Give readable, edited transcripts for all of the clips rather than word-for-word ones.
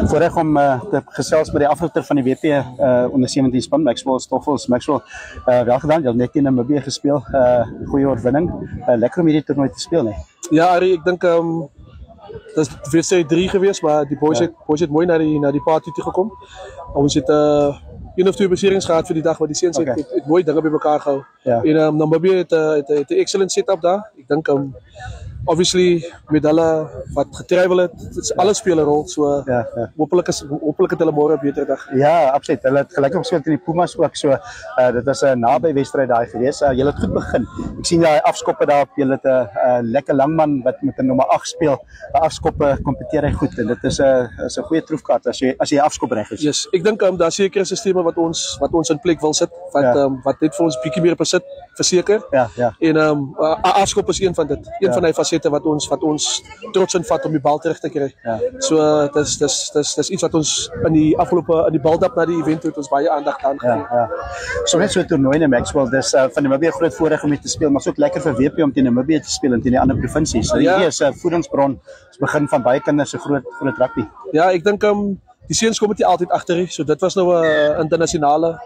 Voorreg om te gesels met die afrigter van die WP onder 17 span, Maxwell Stoffels. Maxwell, wel gedaan, jy het net in Namibië gespeel, goeie oorwinning, lekker om hierdie toernooi te speel, nee? Ja, Arie, ek dink dat is wedstrijd 3 geweest, maar die boys het mooi naar die party toe gekom. Ons het 1 of 2 beserings gehad vir die dag, maar die seuns het mooi dinge by mekaar gehou. Ja. En Namibië het 'n excellent setup daar. Ek dink obviously met hulle wat getravel het, alles speel 'n rol, so hopelik het hulle môre 'n beter dag. Ja, absoluut. Hulle het gelyk opgespeel teen die Pumas ook, so dit was 'n naby wedstryd daai gewees. Julle het goed begin. Ek sien daai afskoppe daar op, julle het 'n lekker langman wat met 'n nommer 8 speel. Die afskoppe kompeteer hy goed en dit is 'n goeie troefkaart as jy afskop reg is. Yes, ek dink daar sekere sisteme wat ons in plek wil sit wat net vir ons bietjie meer besit verseker. Ja. En afskop is een van dit. Een van die fasette wat ons trots in vat om die bal terug te kry. Ja. So dis iets wat ons in die build-up na die event het ons baie aandag aan gegee. Ja. So net so 'n toernooi in Maxwell, dis van Namibië 'n groot voorreg om hier te speel, maar so ook lekker vir WP om teen Namibië te speel en teen die ander provinsies. So hierdie is 'n voedingsbron, is begin van baie kinders se groot rugby. Ja, ek dink die seuns kom dit altyd agter, so dit was nou 'n internasionale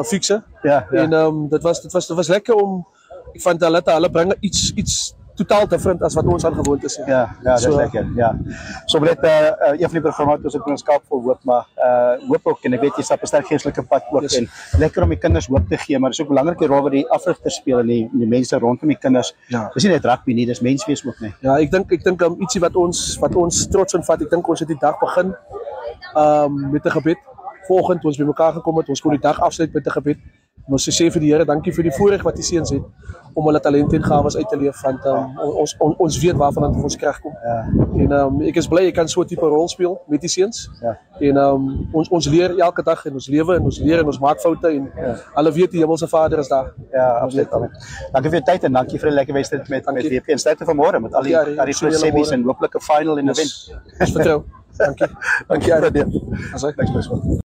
fikse. Ja. En dit was lekker om, ek vond hulle bring iets totaal different as wat ons aan gewoond is. Ja, dis lekker. Ja. So net een van die programme wat ons op ons Kaap vol hoop, maar hoop ook en ek weet jy stap 'n sterk geestelike pad ook en lekker om die kinders hoop te gee, maar dis ook 'n belangrike rol wat die afrigters speel en die mense rondom die kinders. Ja. Dis nie net rugby nie, dis menswees ook nie. Ja, ek dink ietsie wat ons trots in vat. Ek dink ons het die dag begin met 'n gebed. Vanoggend ons bymekaar gekom het, ons kon die dag afsluit met 'n gebed. En ons sê vir die Here, dankie vir die voorreg wat die seuns het om hulle talente en gawes uit te leef, want ons weet waarvan dit ons krag kom. Ja. En ek is bly ek kan so 'n tipe rol speel met die seuns. Ja. En ons leer elke dag en ons lewe en ons leer en ons maak foute en hulle weet die Hemelse Vader is daar. Ja, absoluut. Dankie vir jou tyd en dankie vir 'n lekker wedstryd met WP en sterkte vir môre met al die groot semis en hopelik 'n final en 'n wen. Ons vertrou. Dankie. Dankie.